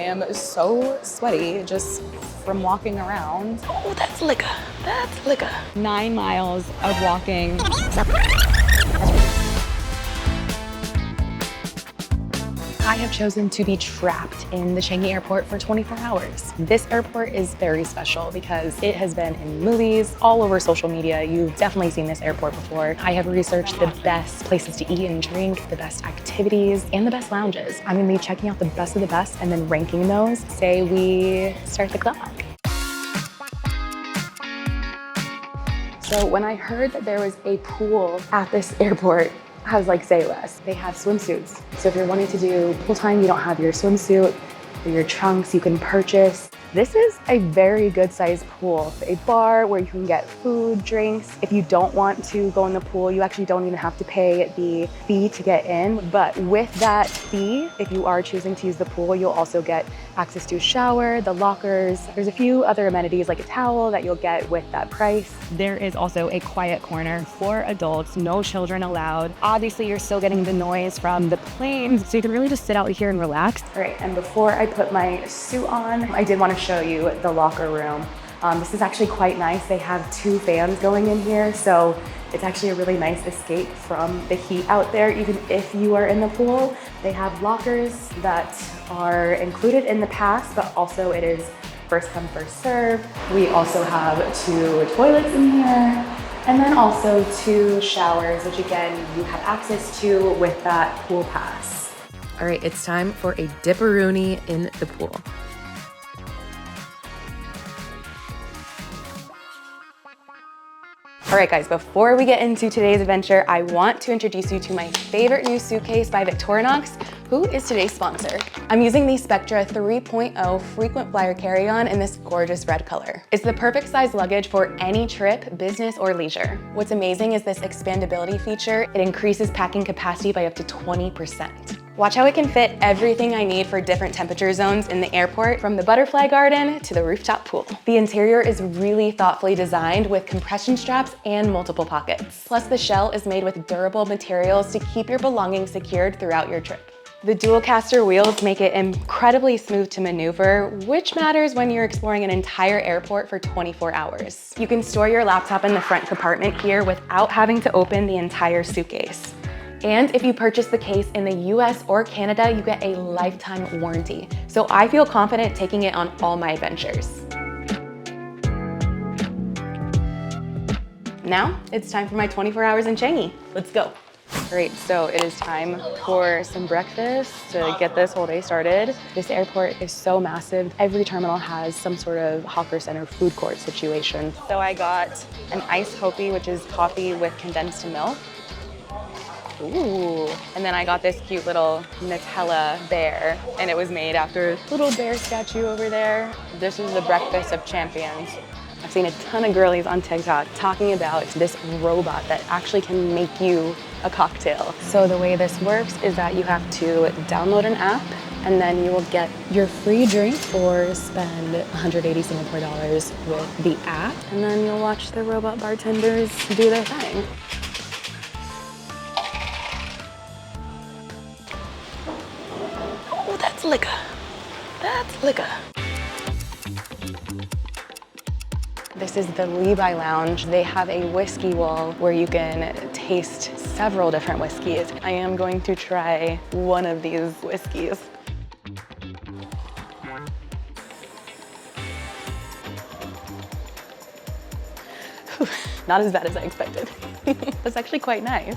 am so sweaty just from walking around. Oh, that's liquor. That's liquor. 9 miles of walking. I have chosen to be trapped in the Changi Airport for 24 hours. This airport is very special because it has been in movies, all over social media. You've definitely seen this airport before. I have researched the best places to eat and drink, the best activities, and the best lounges. I'm gonna be checking out the best of the best and then ranking those. Say we start the clock. So when I heard that there was a pool at this airport, I was like, say less. They have swimsuits. So if you're wanting to do pool time, you don't have your swimsuit or your trunks, you can purchase. This is a very good sized pool. A bar where you can get food, drinks. If you don't want to go in the pool, you actually don't even have to pay the fee to get in. But with that fee, if you are choosing to use the pool, you'll also get access to a shower, the lockers. There's a few other amenities like a towel that you'll get with that price. There is also a quiet corner for adults, no children allowed. Obviously, you're still getting the noise from the planes, so you can really just sit out here and relax. All right, and before I put my suit on, I did want to show you the locker room. This is actually quite nice. They have 2 fans going in here, so it's actually a really nice escape from the heat out there, even if you are in the pool. They have lockers that are included in the pass, but also it is first come, first serve. We also have 2 toilets in here, and then also 2 showers, which again, you have access to with that pool pass. All right, it's time for a dipperoonie in the pool. All right, guys, before we get into today's adventure, I want to introduce you to my favorite new suitcase by Victorinox, who is today's sponsor. I'm using the Spectra 3.0 frequent flyer carry-on in this gorgeous red color. It's the perfect size luggage for any trip, business or leisure. What's amazing is this expandability feature. It increases packing capacity by up to 20%. Watch how it can fit everything I need for different temperature zones in the airport, from the butterfly garden to the rooftop pool. The interior is really thoughtfully designed with compression straps and multiple pockets. Plus, the shell is made with durable materials to keep your belongings secured throughout your trip. The dual caster wheels make it incredibly smooth to maneuver, which matters when you're exploring an entire airport for 24 hours. You can store your laptop in the front compartment here without having to open the entire suitcase. And if you purchase the case in the US or Canada, you get a lifetime warranty. So I feel confident taking it on all my adventures. Now it's time for my 24 hours in Changi. Let's go. All right, so it is time for some breakfast to get this whole day started. This airport is so massive. Every terminal has some sort of hawker center food court situation. So I got an iced hopi, which is coffee with condensed milk. Ooh, and then I got this cute little Nutella bear, and it was made after a little bear statue over there. This is the breakfast of champions. I've seen a ton of girlies on TikTok talking about this robot that actually can make you a cocktail. So the way this works is that you have to download an app, and then you will get your free drink or spend 180 Singapore dollars with the app, and then you'll watch the robot bartenders do their thing. Oh, that's liquor. That's liquor. This is the Levi Lounge. They have a whiskey wall where you can taste several different whiskeys. I am going to try one of these whiskeys. Not as bad as I expected. That's actually quite nice.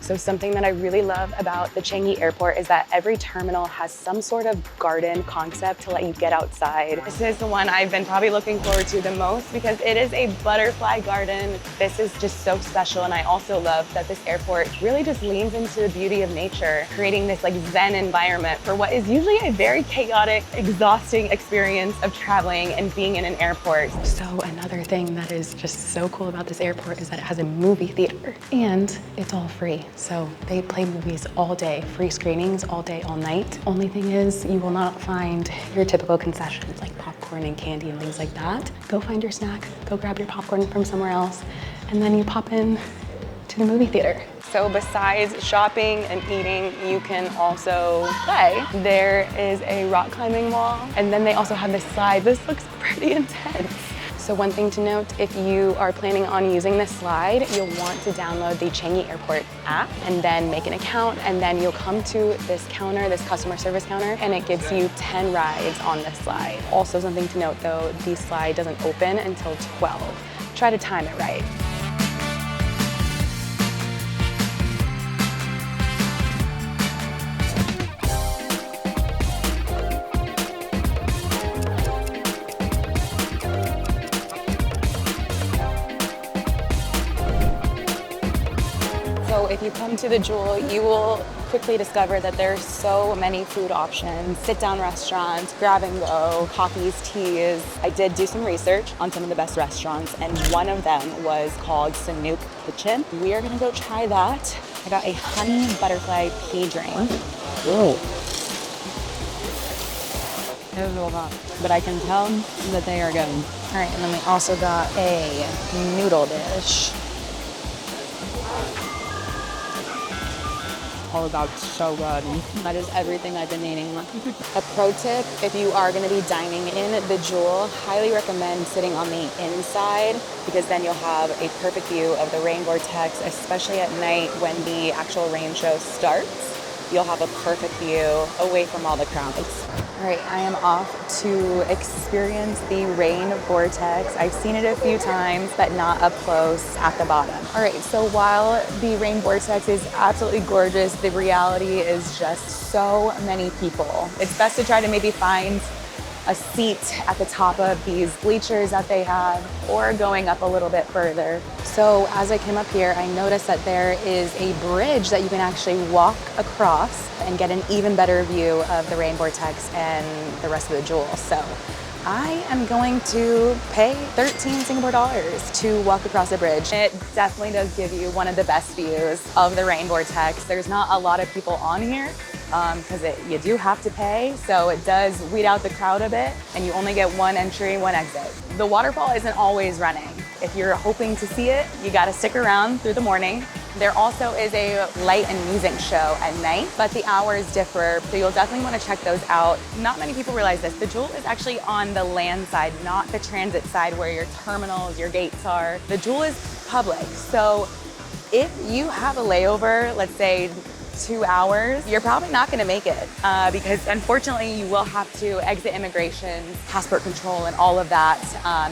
So something that I really love about the Changi Airport is that every terminal has some sort of garden concept to let you get outside. This is the one I've been probably looking forward to the most because it is a butterfly garden. This is just so special, and I also love that this airport really just leans into the beauty of nature, creating this like Zen environment for what is usually a very chaotic, exhausting experience of traveling and being in an airport. So another thing that is just so cool about this airport is that it has a movie theater, and it's all free. So they play movies all day, free screenings all day, all night. Only thing is you will not find your typical concessions like popcorn and candy and things like that. Go find your snack, go grab your popcorn from somewhere else, and then you pop in to the movie theater. So besides shopping and eating, you can also play. There is a rock climbing wall, and then they also have this slide. This looks pretty intense. So one thing to note, if you are planning on using this slide, you'll want to download the Changi Airport app and then make an account, and then you'll come to this counter, this customer service counter, and it gives you 10 rides on this slide. Also something to note though, the slide doesn't open until 12. Try to time it right. So if you come to the Jewel, you will quickly discover that there's so many food options, sit-down restaurants, grab and go, coffees, teas. I did do some research on some of the best restaurants, and one of them was called Sanook Kitchen. We are gonna go try that. I got a honey butterfly pea drink. Whoa. It was a lot, but I can tell that they are good. All right, and then we also got a noodle dish. Oh, that's so good. That is everything I've been eating. A pro tip, if you are gonna be dining in the Jewel, highly recommend sitting on the inside, because then you'll have a perfect view of the rain vortex, especially at night when the actual rain show starts. You'll have a perfect view away from all the crowds. All right, I am off to experience the rain vortex. I've seen it a few times, but not up close at the bottom. All right, so while the rain vortex is absolutely gorgeous, the reality is just so many people. It's best to try to maybe find a seat at the top of these bleachers that they have, or going up a little bit further. So as I came up here, I noticed that there is a bridge that you can actually walk across and get an even better view of the rain vortex and the rest of the Jewel. So I am going to pay 13 Singapore dollars to walk across the bridge. It definitely does give you one of the best views of the rain vortex. There's not a lot of people on here, because you do have to pay, so it does weed out the crowd a bit, and you only get one entry, one exit. The waterfall isn't always running. If you're hoping to see it, you gotta stick around through the morning. There also is a light and music show at night, but the hours differ, so you'll definitely wanna check those out. Not many people realize this. The Jewel is actually on the land side, not the transit side where your terminals, your gates are. The Jewel is public, so if you have a layover, let's say 2 hours, you're probably not gonna make it, because unfortunately you will have to exit immigration, passport control, and all of that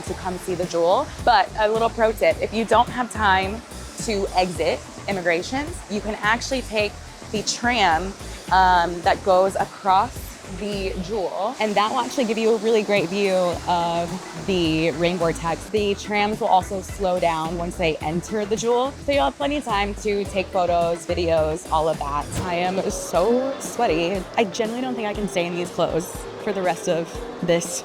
to come see the Jewel. But a little pro tip, if you don't have time to exit immigration, you can actually take the tram that goes across the Jewel, and that will actually give you a really great view of the rain vortex. The trams will also slow down once they enter the Jewel, so you'll have plenty of time to take photos, videos, all of that. I am so sweaty. I generally don't think I can stay in these clothes for the rest of this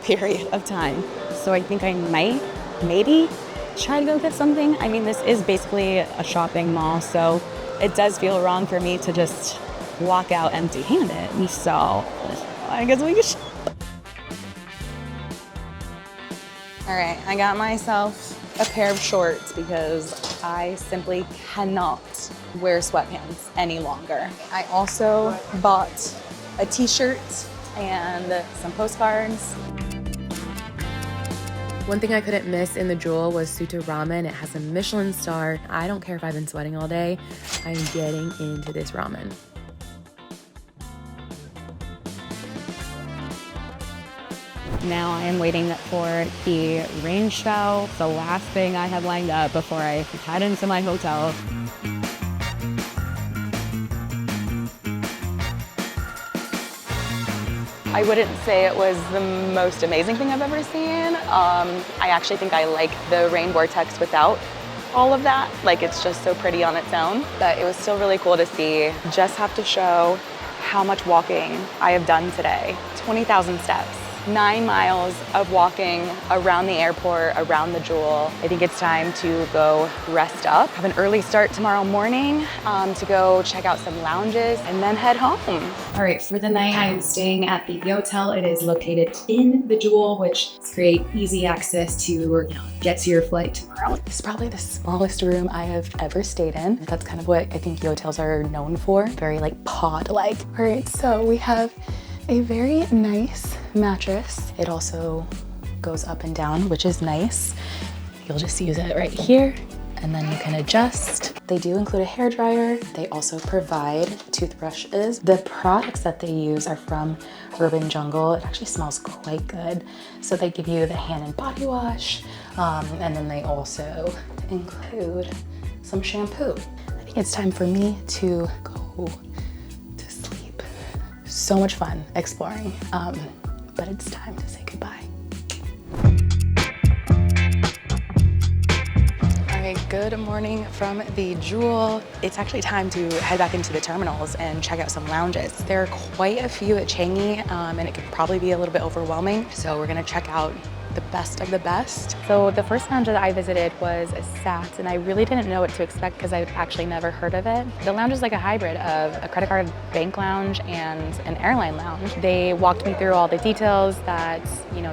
period of time. So I think I might, maybe, try to go get something. I mean, this is basically a shopping mall, so it does feel wrong for me to just walk out empty-handed. So I guess we should. All right, I got myself a pair of shorts because I simply cannot wear sweatpants any longer. I also bought a t-shirt and some postcards. One thing I couldn't miss in the Jewel was Suto Ramen. It has a Michelin star. I don't care if I've been sweating all day. I'm getting into this ramen. Now I am waiting for the rain show, the last thing I had lined up before I head into my hotel. I wouldn't say it was the most amazing thing I've ever seen. I actually think I like the rain vortex without all of that. Like, it's just so pretty on its own, but it was still really cool to see. Just have to show how much walking I have done today. 20,000 steps. 9 miles of walking around the airport, around the Jewel. I think it's time to go rest up. Have an early start tomorrow morning to go check out some lounges and then head home. All right, for the night, I'm staying at the hotel. It is located in the Jewel, which is great, easy access to, get to your flight tomorrow. This is probably the smallest room I have ever stayed in. That's kind of what I think hotels are known for. Very like pod-like. All right, so we have a very nice mattress. It also goes up and down, which is nice. You'll just use it right here and then you can adjust. They do include a hairdryer. They also provide toothbrushes. The products that they use are from Urban Jungle. It actually smells quite good. So they give you the hand and body wash, and then they also include some shampoo. I think it's time for me to go to sleep. So much fun exploring, but it's time to say goodbye. Good morning from the Jewel. It's actually time to head back into the terminals and check out some lounges. There are quite a few at Changi, and it could probably be a little bit overwhelming. So we're gonna check out the best of the best. So the first lounge that I visited was a SAT, and I really didn't know what to expect because I've actually never heard of it. The lounge is like a hybrid of a credit card bank lounge and an airline lounge. They walked me through all the details that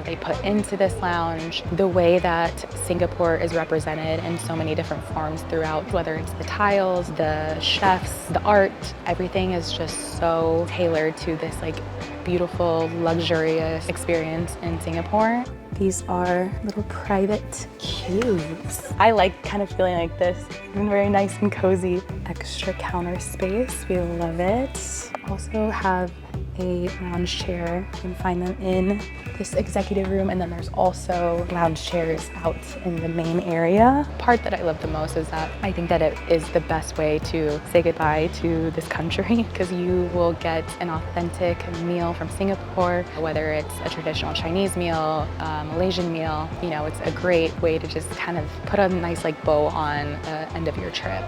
they put into this lounge, the way that Singapore is represented in so many different forms throughout, whether it's the tiles, the chefs, the art, everything is just so tailored to this like beautiful, luxurious experience in Singapore. These are little private cubes. I like kind of feeling like this, very nice and cozy. Extra counter space, we love it. Also have a lounge chair. You can find them in this executive room, and then there's also lounge chairs out in the main area. The part that I love the most is that I think that it is the best way to say goodbye to this country because you will get an authentic meal from Singapore, whether it's a traditional Chinese meal, Malaysian meal. It's a great way to just kind of put a nice like bow on the end of your trip.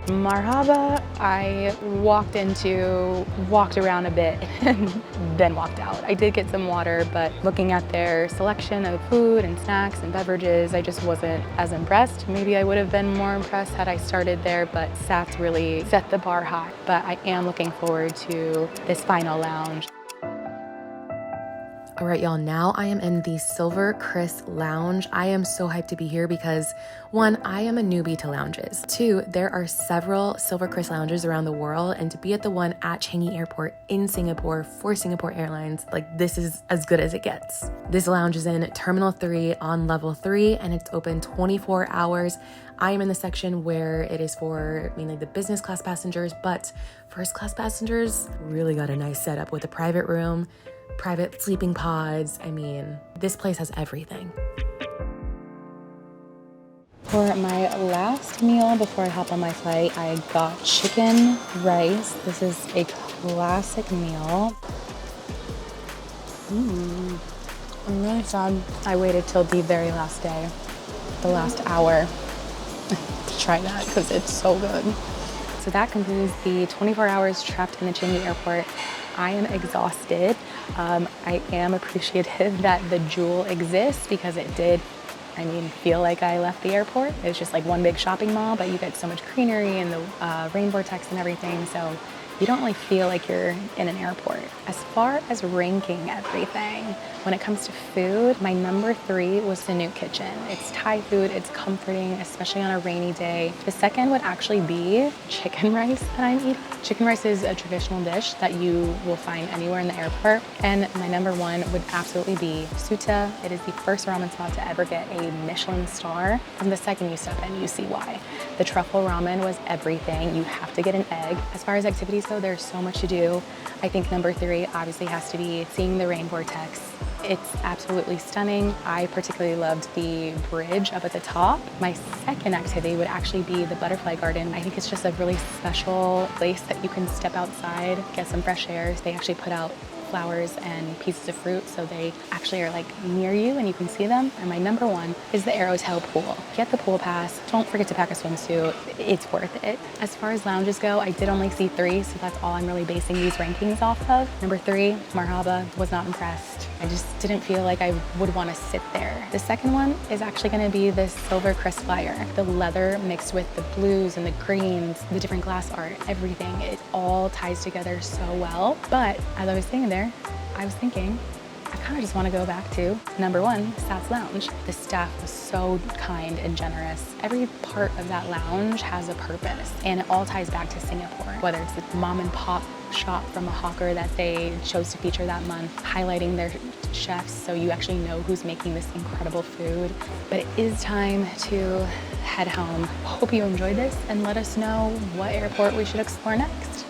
Marhaba, I walked around a bit and then walked out. I did get some water, but looking at their selection of food and snacks and beverages, I just wasn't as impressed. Maybe I would have been more impressed had I started there, but SATs really set the bar high. But I am looking forward to this final lounge. All right, y'all, now I am in the Silver Chris Lounge. I am so hyped to be here because 1, I am a newbie to lounges. 2, there are several Silver Chris lounges around the world, and to be at the one at Changi Airport in Singapore for Singapore Airlines, this is as good as it gets. This lounge is in Terminal 3 on level 3, and it's open 24 hours. I am in the section where it is for mainly the business class passengers, but first class passengers really got a nice setup with a private room, private sleeping pods. I mean, this place has everything. For my last meal before I hop on my flight, I got chicken rice. This is a classic meal. I'm really sad I waited till the very last day, the last hour, to try that because it's so good. So that concludes the 24 hours trapped in the Changi Airport. I am exhausted. I am appreciative that the Jewel exists because it did, feel like I left the airport. It was just like one big shopping mall, but you get so much greenery and the rain vortex and everything, so you don't really feel like you're in an airport. As far as ranking everything, when it comes to food, my number 3 was Sanuk Kitchen. It's Thai food, it's comforting, especially on a rainy day. The second would actually be chicken rice that I'm eating. Chicken rice is a traditional dish that you will find anywhere in the airport. And my number 1 would absolutely be Suta. It is the first ramen spot to ever get a Michelin star. And the second you step in, you see why. The truffle ramen was everything. You have to get an egg. As far as activities go, there's so much to do. I think number 3 obviously has to be seeing the rain vortex. It's absolutely stunning. I particularly loved the bridge up at the top. My second activity would actually be the butterfly garden. I think it's just a really special place that you can step outside, get some fresh air. They actually put out flowers and pieces of fruit, so they actually are like near you and you can see them. And my number one is the Aerotel pool. Get the pool pass. Don't forget to pack a swimsuit. It's worth it. As far as lounges go, I did only see 3, so that's all I'm really basing these rankings off of. Number 3, Marhaba, was not impressed. I just didn't feel like I would want to sit there. The second one is actually going to be this Silver Chris Flyer. The leather mixed with the blues and the greens, the different glass art, everything. It all ties together so well. But as I was sitting there, I was thinking, I kind of just want to go back to number 1, Sats Lounge. The staff was so kind and generous. Every part of that lounge has a purpose, and it all ties back to Singapore, whether it's the mom and pop shop from a hawker that they chose to feature that month, highlighting their chefs so you actually know who's making this incredible food. But it is time to head home. Hope you enjoyed this and let us know what airport we should explore next.